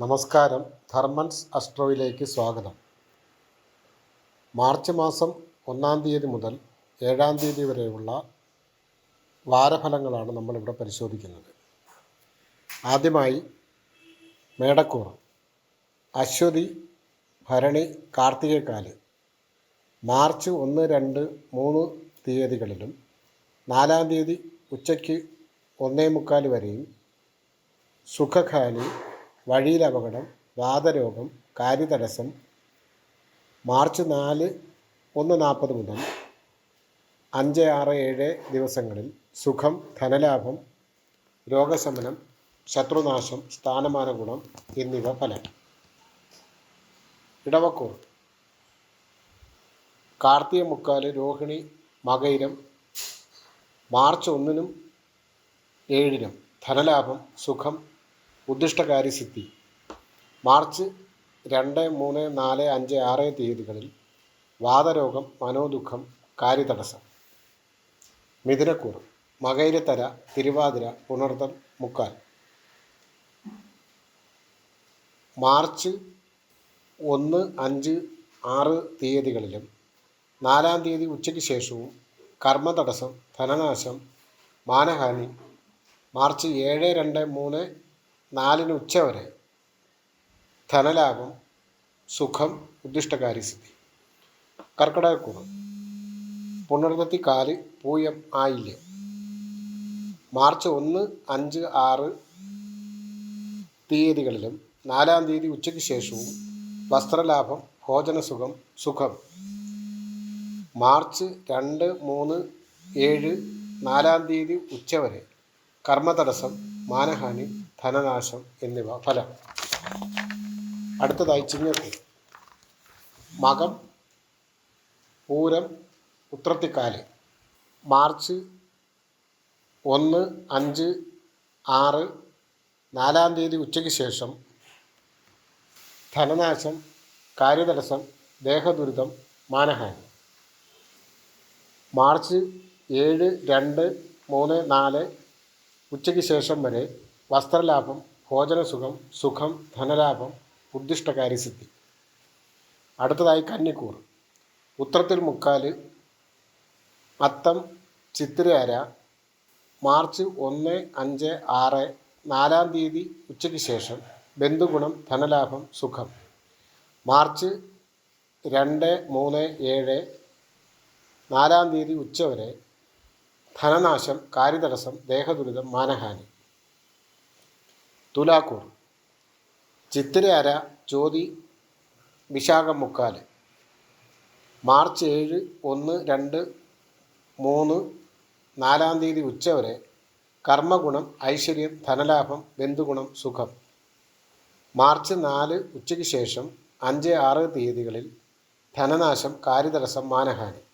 നമസ്കാരം. ധർമ്മൻസ് അസ്ട്രോയിലേക്ക് സ്വാഗതം. മാർച്ച് മാസം 1-ാം തീയതി മുതൽ 7-ാം തീയതി വരെയുള്ള വാരഫലങ്ങളാണ് നമ്മളിവിടെ പരിശോധിക്കുന്നത്. ആദ്യമായി മേടക്കൂർ, അശ്വതി, ഭരണി, കാർത്തികക്കാല് മാർച്ച് 1, 2, 3 തീയതികളിലും 4-ാം തീയതി ഉച്ചയ്ക്ക് 1:45 വരെയും സുഖഖാലി, വഴിയിലപകടം, വാതരോഗം, കാര്യതടസ്സം മാർച്ച് 4, 1:40 മുതൽ 5, 6, 7 ദിവസങ്ങളിൽ സുഖം, ധനലാഭം, രോഗശമനം, ശത്രുനാശം, സ്ഥാനമാന ഗുണം എന്നിവ ഫലം. ഇടവക്കൂർ, കാർത്തിക മുക്കാല്, രോഹിണി, മകയിരം മാർച്ച് 1-നും 7-നും ധനലാഭം, സുഖം, ഉദ്ദിഷ്ടകാര്യസിദ്ധി. മാർച്ച് 2, 3, 4, 5, 6 തീയതികളിൽ വാതരോഗം, മനോദുഃഖം, കാര്യതടസ്സം. മിഥുനക്കൂർ, മകയിരത്തര, തിരുവാതിര, പുണർതം, മുക്കാൽ മാർച്ച് 1, 5, 6 തീയതികളിലും 4-ാം തീയതി ഉച്ചയ്ക്ക് ശേഷവും കർമ്മതടസ്സം, ധനനാശം, മാനഹാനി. മാർച്ച് 7, 2, 3, 4 ഉച്ചവരെ ധനലാഭം, സുഖം, ഉദ്ദിഷ്ടകാര്യസിദ്ധി. കർക്കിടകക്കൂർ, പുണർതത്തി കാല്, പൂയം, ആയില്യം മാർച്ച് 1, 5, 6 തീയതികളിലും 4-ാം തീയതി ഉച്ചയ്ക്ക് ശേഷവും വസ്ത്രലാഭം, ഭോജനസുഖം, സുഖം. മാർച്ച് 2, 3, 7, 4-ാം തീയതി ഉച്ചവരെ കർമ്മതടസ്സം, മാനഹാനി, ധനനാശം എന്നിവ ഫലം. അടുത്തതായി ചിങ്ങക്കൂർ, മകം, പൂരം, ഉത്രത്തിക്കാല് മാർച്ച് 1, 5, 6, 4-ാം തീയതി ഉച്ചയ്ക്ക് ശേഷം ധനനാശം, കാര്യതടസ്സം, ദേഹദുരിതം, മാനഹാനി. മാർച്ച് 7, 2, 3, 4 ഉച്ചയ്ക്ക് ശേഷം വരെ വസ്ത്രലാഭം, ഭോജനസുഖം, സുഖം, ധനലാഭം, ഉദ്ദിഷ്ടകാര്യസിദ്ധി. അടുത്തതായി കന്നിക്കൂർ, ഉത്രത്തിൽ മുക്കാല്, അത്തം, ചിത്തിരയര മാർച്ച് 1, 5, 6, 4-ാം തീയതി ഉച്ചയ്ക്ക് ശേഷം ബന്ധുഗുണം, ധനലാഭം, സുഖം. മാർച്ച് 2, 3, 7, 4-ാം തീയതി ഉച്ചവരെ ധനനാശം, കാര്യതടസ്സം, ദേഹദുരിതം, മാനഹാനി. തുലാക്കൂർ, ചിത്തിരയര, ചോതി, വിശാഖം മുക്കാല് മാർച്ച് 7, 1, 2, 3, 4-ാം തീയതി ഉച്ചവരെ കർമ്മഗുണം, ഐശ്വര്യം, ധനലാഭം, ബന്ധുഗുണം, സുഖം. മാർച്ച് 4 ഉച്ചയ്ക്ക് ശേഷം 5, 6 തീയതികളിൽ ധനനാശം, കാര്യതടസ്സം, മാനഹാനി.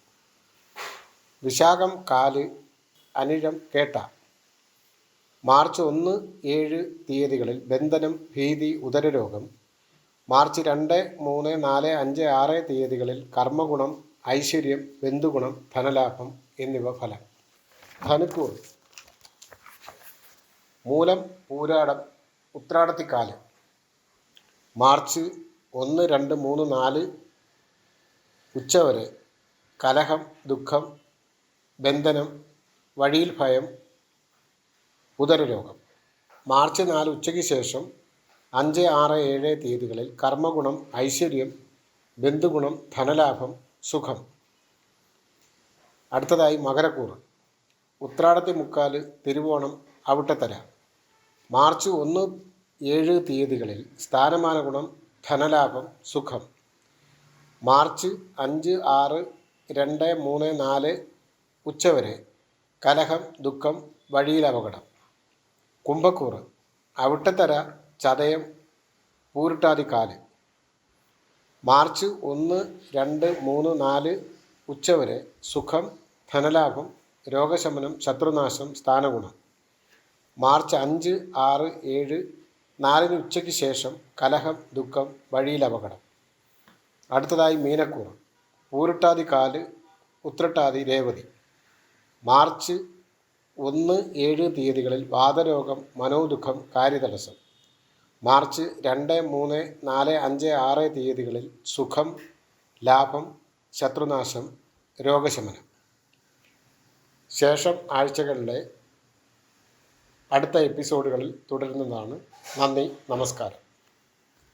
വിശാഖം കാല്, അനിഴം, കേട്ട മാർച്ച് 1, 7 തീയതികളിൽ ബന്ധനം, ഭീതി, ഉദരരോഗം. മാർച്ച് 2, 3, 4, 5, 6 തീയതികളിൽ കർമ്മഗുണം, ഐശ്വര്യം, ബന്ധുഗുണം, ധനലാഭം എന്നിവ ഫലം. ധനുക്കൂർ, മൂലം, പൂരാടം, ഉത്രാടത്തിക്കാല് മാർച്ച് 1, 2, 3, 4 ഉച്ചവരെ കലഹം, ദുഃഖം, ബന്ധനം, വഴിയിൽ ഭയം, ഉദരരോഗം. മാർച്ച് 4 ഉച്ചയ്ക്ക് ശേഷം 5, 6, 7 തീയതികളിൽ കർമ്മഗുണം, ഐശ്വര്യം, ബന്ധുഗുണം, ധനലാഭം, സുഖം. അടുത്തതായി മകരക്കൂർ, ഉത്രാടത്തി മുക്കാല്, തിരുവോണം, അവിട്ടത്തര മാർച്ച് 1, 7 തീയതികളിൽ സ്ഥാനമാന ഗുണം, ധനലാഭം, സുഖം. മാർച്ച് 5, 6, 2, 3, 4 ഉച്ചവരെ കലഹം, ദുഃഖം, വഴിയിലപകടം. കുംഭക്കൂർ, അവിട്ടത്തര, ചതയം, പൂരിട്ടാതിക്കാല് മാർച്ച് 1, 2, 3, 4 ഉച്ചവരെ സുഖം, ധനലാഭം, രോഗശമനം, ശത്രുനാശം, സ്ഥാനഗുണം. മാർച്ച് 5, 6, 7, 4 ഉച്ചയ്ക്ക് ശേഷം കലഹം, ദുഃഖം, വഴിയിലപകടം. അടുത്തതായി മീനക്കൂർ, പൂരിട്ടാതിക്കാല്, ഉത്രട്ടാതി, രേവതി മാർച്ച് 1, 7 തീയതികളിൽ വാതരോഗം, മനോദുഃഖം, കാര്യതടസ്സം. മാർച്ച് 2, 3, 4, 5, 6 തീയതികളിൽ സുഖം, ലാഭം, ശത്രുനാശം, രോഗശമനം. ശേഷം ആഴ്ചകളിലെ അടുത്ത എപ്പിസോഡുകളിൽ തുടരുന്നതാണ്. നന്ദി, നമസ്കാരം.